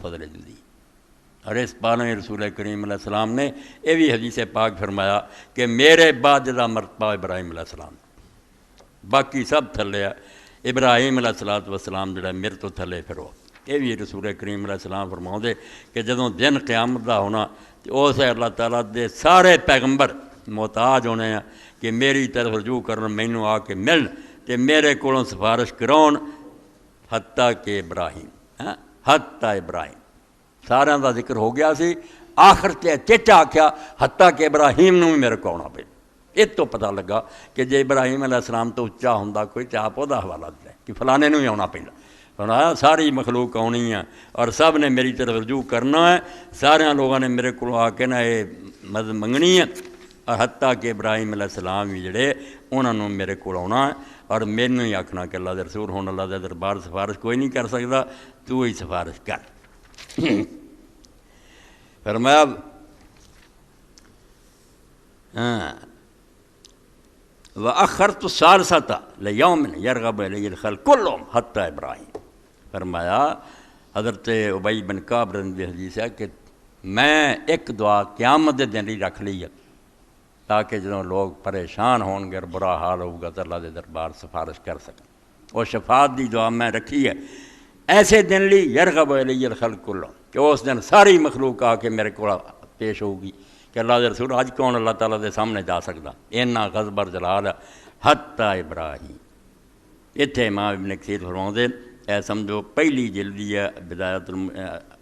فضل دی. اور اس بارے میں رسول کریم علیہ السلام نے یہ بھی حدیث پاک فرمایا کہ میرے بعد جدا مرتبہ ابراہیم علیہ السلام، باقی سب تھلے ابراہیم علیہ السلام جڑا میرے تو تھلے پھر وہ. یہ بھی رسول کریم علیہ السلام فرماؤں دے کہ جدوں دن قیامت دا ہونا تو اس اللہ تعالیٰ دے سارے پیغمبر محتاج ہونے ہیں کہ میری طرف رجوع کرن، مینوں آ کے ملن تے میرے کولوں سفارش کراؤن، حتیٰ کہ ابراہیم، حتیٰ ابراہیم سارے دا ذکر ہو گیا سی، آخر چیچا آکھیا حتیٰ کہ ابراہیم نوں بھی میرے کو آنا پہ. اس تو پتہ لگا کہ جے ابراہیم علیہ السلام تو اچا ہوندا کوئی چاپ دا حوالہ دے کہ فلانے نوں ہی آنا پیندا. فرمایا ساری مخلوق آنی ہے اور سب نے میری طرف رجوع کرنا ہے، سارے لوگوں نے میرے کو آ کے نا یہ مدد منگنی ہے، اور حتیٰ کہ ابراہیم علیہ السلام بھی جڑے انہوں نے میرے کو آنا ہے اور مینوں ہی آکھنا کہ اللہ دے رسول ہون، اللہ دے دربار سفارش کوئی نہیں کر سکتا، تو ہی سفارش کر. فرمایا وَأَخَّرْتُ الثَّالِثَةَ لِيَوْمٍ يَرْغَبُ إِلَيْهِ الْخَلْقُ كُلُّهُمْ حَتَّى إِبْرَاہِیم. فرمایا حضرت ابی بن کعب رضی حدیث ہے کہ میں ایک دعا قیامت دے دن ہی رکھ لی ہے تاکہ جدوں لوگ پریشان ہون گے، برا حال ہوگا تو اللہ دے دربار سفارش کر سکیں. اور شفاعت دی دعا میں رکھی ہے ایسے دن لی یرغب الی الخلق کلہم، کہ اس دن ساری مخلوق آ کے میرے کو پیش ہوگی کہ اللہ دے رسول آج کون اللہ تعالیٰ دے سامنے جا سکتا، اینا غضب اور جلال ہے. حتیٰ ابراہیم اتنے امام ابن کثیر فرماؤں دے اے سمجھو پہلی جلدی ہے بدایت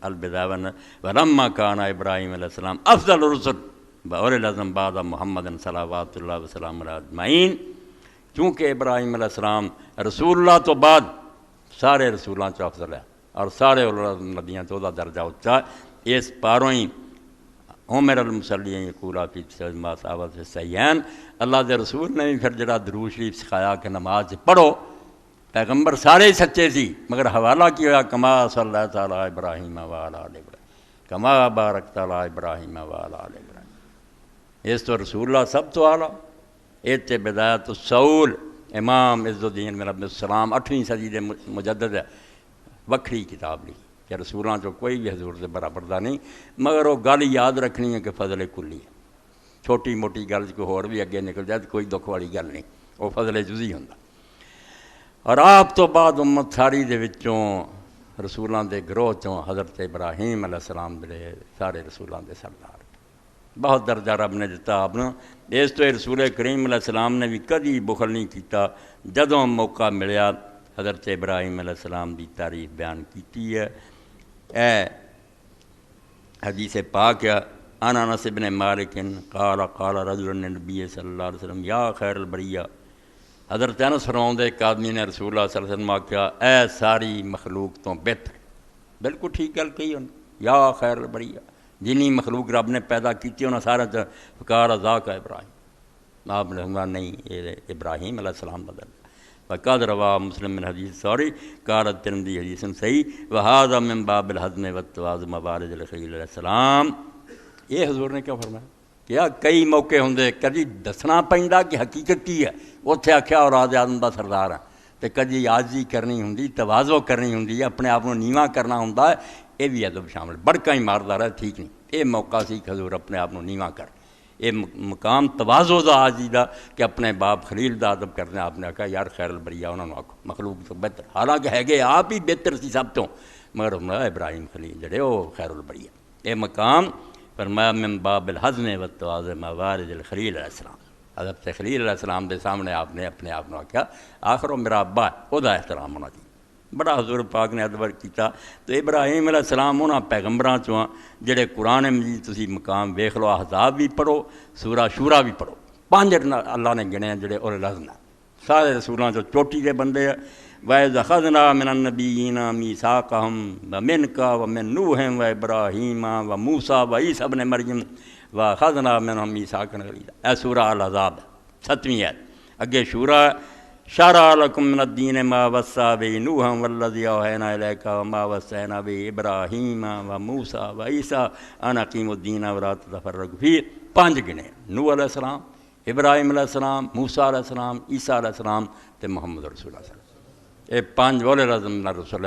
البدایہ ولما کان ابراہیم علیہ السلام افضل الرسل وأولی العزم بعد محمد صلوات اللہ وسلم علیہ اجمعین. چونکہ ابراہیم علیہ السلام رسول اللہ تو بعد سارے رسولاں چ افضل ہے اور سارے نبیاں تو دا درجہ اچا. اس پاروں ہی عمر المصلیین یقولا فی ما ثابت فی الصحیحین، اللہ دے رسول نے بھی پھر جڑا درود شریف سکھایا کہ نماز پڑھو. پیغمبر سارے سچے سی مگر حوالہ کی ہوا کما صلی اللہ تعالیٰ ابراہیم وعلی آل ابراہیم کما بارکت علی ابراہیم وعلی آل ابراہیم. اس تو رسول اللہ سب تو اعلیٰ. ایت بدایت الصول امام عز الدین بن عبد السلام 8ویں صدی دے مجدد ہے، وکھری کتاب لکھی کہ رسولاں چو کوئی بھی حضور دے برابر دا نہیں، مگر وہ گل یاد رکھنی ہے کہ فضل کلی ہے. چھوٹی موٹی گل کوئی ہور بھی اگے نکل جائے تو کوئی دکھ والی گل نہیں، وہ فضل جزی ہوندا. اور آپ تو بعد امت ساری دے وچوں رسولاں دے گروہ چوں حضرت ابراہیم علیہ السلام دے سارے رسولاں دے سردار، بہت درجہ رب نے دیتا آپ نے. اس تو رسول کریم علیہ السلام نے بھی کدی بخل نہیں کیتا. جدوں موقع ملیا حضرت ابراہیم علیہ السلام دی تعریف بیان کیتی ہے. اے حدیث پاک ہے عن انس بن مالک قال قال رجل للنبی صلی اللہ علیہ وسلم یا خیر البریہ. حضرت انس فرماؤں دے ایک آدمی نے رسول اللہ صلی اللہ علیہ وسلم آکھیا اے ساری مخلوق تو بہتر. بالکل ٹھیک گل کہی انہوں، یا خیر البریہ، جنی مخلوق رب نے پیدا کی انہیں سارا فکار ذاک ابراہیم. آپ نے کہا نہیں یہ ابراہیم علیہ السلام بدل. وقد روا مسلم من حدیث سوری قالت ترمذی حدیث صحیح وہذا من باب الحزم والتواضع موارد الخلیل علیہ السلام. یہ حضور نے کیا فرمایا کیا کئی موقع ہوندے کدی دسنا پیندا کہ حقیقت کی ہے، اتنے آکھیا اولاد آدم دا سردار ہے، تو کدی عاجزی کرنی ہوندی، تواضع کرنی ہوندی، اپنے آپ کو نیواں کرنا ہوندا ہے. یہ بھی ادب شامل، بڑکا ہی ماردا رہا ٹھیک نہیں. یہ موقع سی کہ حضور اپنے آپ کو نیواں کر، یہ مقام تواضع دا عاجزی دا کہ اپنے باپ خلیل دا ادب کرنے. آپ نے کہا یار خیر البریہ انہوں نے آکھو مخلوق تو بہتر، حالانکہ ہے گے آپ ہی بہتر سی سب تو، مگر ابراہیم خلیل جڑے وہ خیر البریہ. یہ مقام فرمایا من باب الحزم والتواضع موارد الخلیل علیہ السلام. حضرت خلیل علیہ السلام دے سامنے آپ نے اپنے آپ کو آکھیا آخر وہ میرا ابا ہے، وہ دا احترام ہونا چاہیے. بڑا حضور پاک نے ادب کیتا. تو ابراہیم علیہ السلام انہاں پیغمبراں چوں جڑے قرآن مجید تسی مقام ویکھ لو، احزاب بھی پڑھو، سورہ شورا بھی پڑھو، 5 اللہ نے گنے جڑے اولے العزم سارے رسولاں چوں چوٹی دے بندے. وَإِذْ أَخَذْنَا مِنَ النَّبِيِّينَ مِيثَاقَهُمْ وَمِنْكَ وَمِن نُوحٍ وَإِبْرَاهِيمَ وَمُوسَىٰ وَعِيسَىٰ ابْنِ مَرْيَمَ وَأَخَذْنَا مِنْهُم مِيثَاقًا غَلِيظًا. اے سورہ الاحزاب 7ویں آیت. اگے شورا شرع لکم من الدین ما وصی به نوحا والذی اوحینا الیک وما وصینا به ابراہیم وموسیٰ وعیسیٰ ان اقیموا الدین ولا تتفرقوا فیہ. 5 گنے، نوح علیہ السلام، ابراہیم علیہ السلام، موسیٰ علیہ السلام، عیسیٰ علیہ السلام تے محمد رسول اللہ صلی اللہ علیہ وسلم. یہ 5 رسول